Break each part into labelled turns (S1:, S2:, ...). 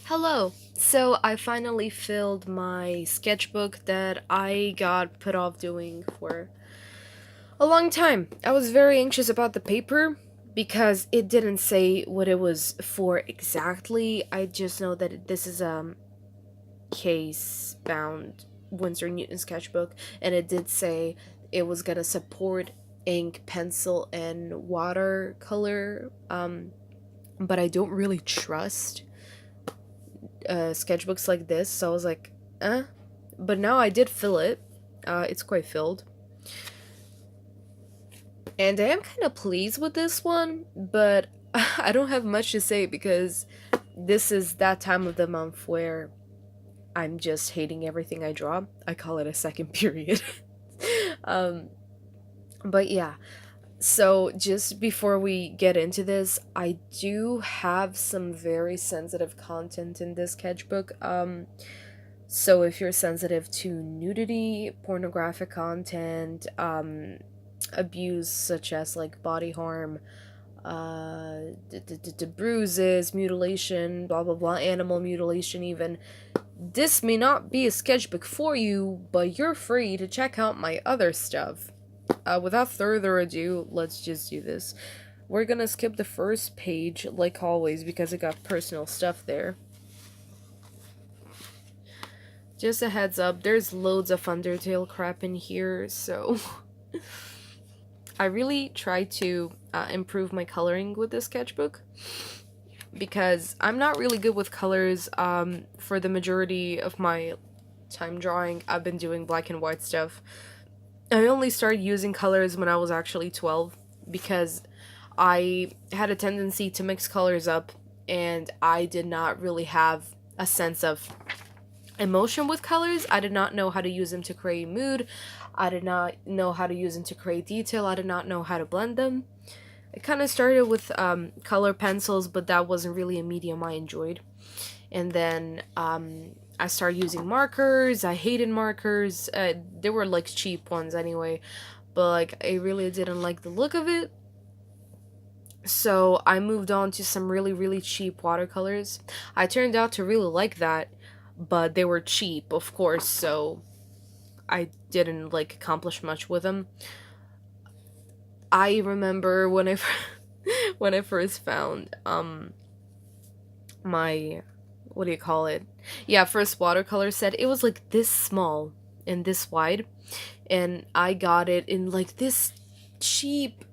S1: Hello. So I finally filled my sketchbook that I got put off doing for a long time. I was very anxious about the paper because it didn't say what it was for exactly. I just know that this is a case bound Winsor Newton sketchbook, and it did say it was gonna support ink, pencil, and watercolor. But I don't really trust sketchbooks like this, so I was like, eh. But now I did fill it. It's quite filled. And I am kind of pleased with this one, but I don't have much to say because this is that time of the month where I'm just hating everything I draw. I call it a second period. um, but yeah, so just before we get into this, I do have some very sensitive content in this sketchbook. So if you're sensitive to nudity, pornographic content, abuse such as like body harm, bruises, mutilation, blah blah blah, animal mutilation even, this may not be a sketchbook for you, but you're free to check out my other stuff. Without further ado, let's just do this. We're gonna skip the first page, like always, because it got personal stuff there. Just a heads up, there's loads of Undertale crap in here, so I really try to improve my coloring with this sketchbook because I'm not really good with colors. For the majority of my time drawing, I've been doing black and white stuff. I only started using colors when I was actually 12 because I had a tendency to mix colors up and I did not really have a sense of emotion with colors. I did not know how to use them to create mood. I did not know how to use them to create detail. I did not know how to blend them. It kind of started with color pencils, but that wasn't really a medium I enjoyed. And then I started using markers. I hated markers. They were like cheap ones anyway, but like I really didn't like the look of it. So I moved on to some really cheap watercolors. I turned out to really like that, but they were cheap, of course, so I didn't like accomplish much with them. I remember when I when I first found my, what do you call it? Yeah, first watercolor set. It was like this small and this wide, and I got it in like this cheap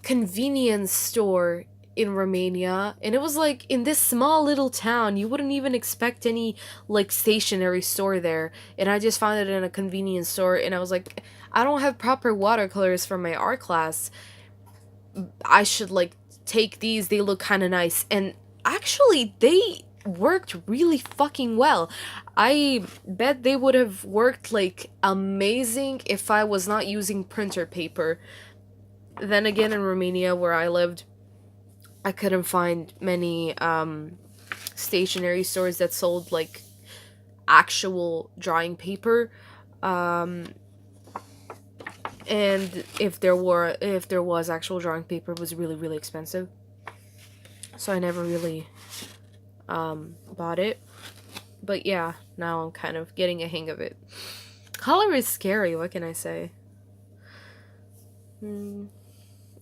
S1: convenience store in Romania, and it was like in this small little town. You wouldn't even expect any like stationery store there, and I just found it in a convenience store, and I was like, I don't have proper watercolors for my art class. I should like take these. They look kind of nice, and actually they worked really fucking well. I bet they would have worked like amazing if I was not using printer paper. Then again, in Romania where I lived, I couldn't find many stationery stores that sold like actual drawing paper. And if there was actual drawing paper, it was really expensive. So I never really bought it. But yeah, now I'm kind of getting a hang of it. Color is scary, what can I say?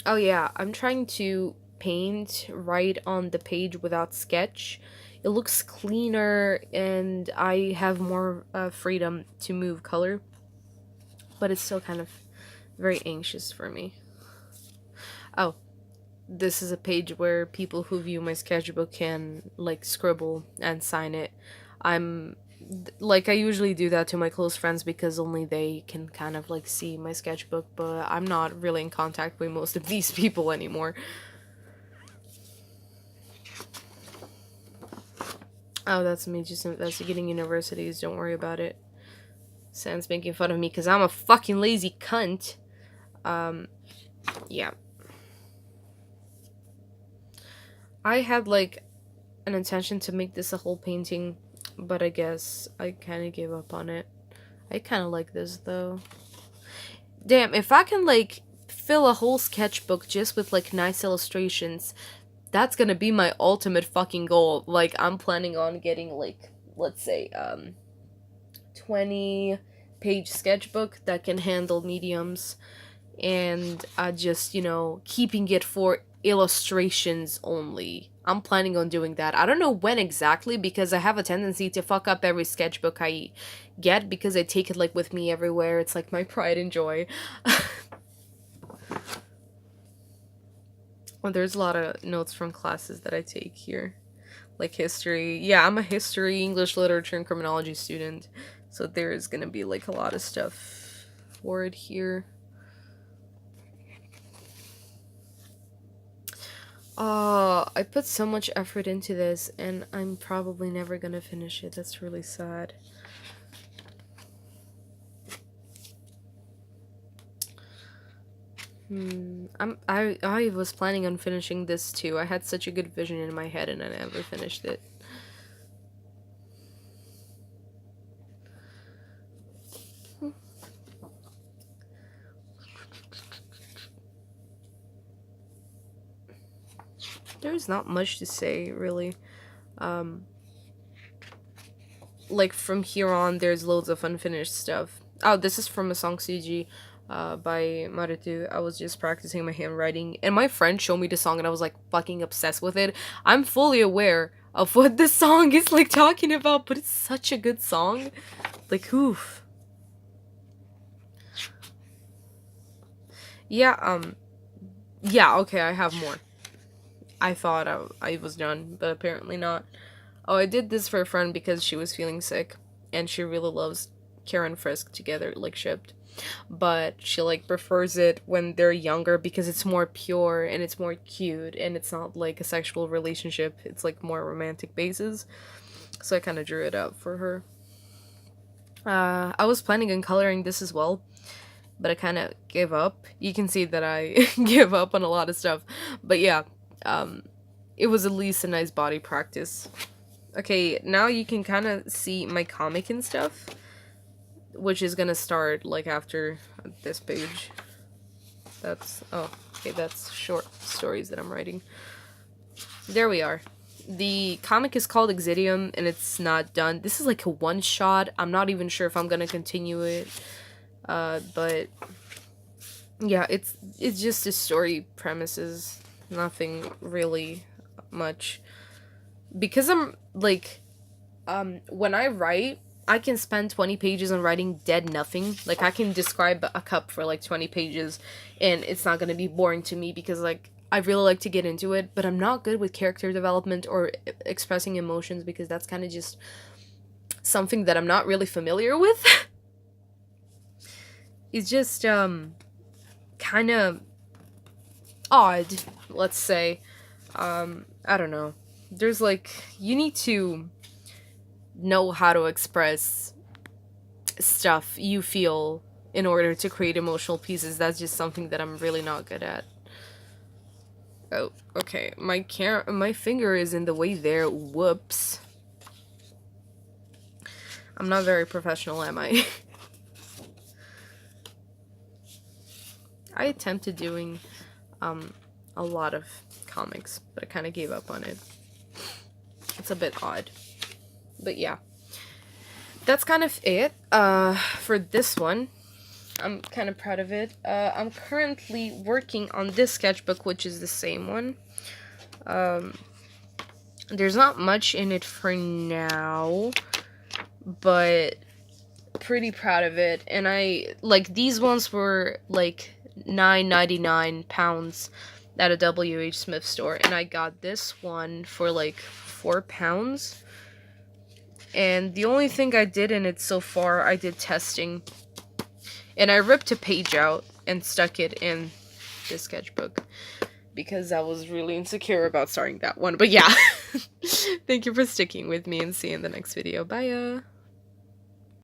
S1: Oh yeah, I'm trying to paint right on the page without sketch. It looks cleaner and I have more freedom to move color, but it's still kind of very anxious for me. Oh, this is a page where people who view my sketchbook can like scribble and sign it. I'm like, I usually do that to my close friends because only they can kind of like see my sketchbook, but I'm not really in contact with most of these people anymore. Oh, that's me just investigating universities. Don't worry about it. Sans making fun of me because I'm a fucking lazy cunt. Yeah. I had like an intention to make this a whole painting, but I guess I kind of gave up on it. I kind of like this though. Damn, if I can like fill a whole sketchbook just with like nice illustrations, That's gonna be my ultimate fucking goal. Like, I'm planning on getting, like, let's say, 20-page sketchbook that can handle mediums, and just, you know, keeping it for illustrations only. I'm planning on doing that. I don't know when exactly, because I have a tendency to fuck up every sketchbook I get, because I take it, like, with me everywhere. It's like my pride and joy. Well, there's a lot of notes from classes that I take here, like history. Yeah, I'm a history, English literature, and criminology student, so there's gonna be, like, a lot of stuff for it here. Oh, I put so much effort into this, and I'm probably never gonna finish it. That's really sad. I was planning on finishing this too. I had such a good vision in my head, and I never finished it. There's not much to say, really. Like, from here on, there's loads of unfinished stuff. Oh, this is from a song Suji, by Marutu. I was just practicing my handwriting, and my friend showed me the song, and I was, like, fucking obsessed with it. I'm fully aware of what this song is, like, talking about, but it's such a good song. Like, oof. Yeah, yeah, okay, I have more. I thought I was done, but apparently not. Oh, I did this for a friend because she was feeling sick, and she really loves Karen Frisk together, like, shipped. But she, like, prefers it when they're younger because it's more pure and it's more cute, and it's not, like, a sexual relationship. It's, like, more romantic basis. So I kind of drew it up for her. I was planning on coloring this as well, but I kind of gave up. You can see that I give up on a lot of stuff. But yeah, it was at least a nice body practice. Okay, now you can kind of see my comic and stuff, which is gonna start, like, after this page. That's, oh, okay, that's short stories that I'm writing. There we are. The comic is called Exidium, and it's not done. This is, like, a one-shot. I'm not even sure if I'm gonna continue it, but yeah, it's just a story premises. Nothing really much. Because I'm, like, when I write, I can spend 20 pages on writing dead nothing. Like, I can describe a cup for, like, 20 pages, and it's not gonna be boring to me because, like, I really like to get into it, but I'm not good with character development or expressing emotions because that's kind of just something that I'm not really familiar with. It's just, kind of odd, let's say. I don't know. There's, like, you need to know how to express stuff you feel in order to create emotional pieces. That's just something that I'm really not good at. Oh, okay. My finger is in the way there. Whoops. I'm not very professional, am I? I attempted doing a lot of comics, but I kind of gave up on it. It's a bit odd. But yeah. That's kind of it for this one. I'm kind of proud of it. I'm currently working on this sketchbook, which is the same one. There's not much in it for now, but pretty proud of it. And I, like, these ones were, like, £9.99 at a W.H. Smith store, and I got this one for, like, £4. And the only thing I did in it so far, I did testing. And I ripped a page out and stuck it in this sketchbook because I was really insecure about starting that one. But yeah, thank you for sticking with me, and see you in the next video. Bye.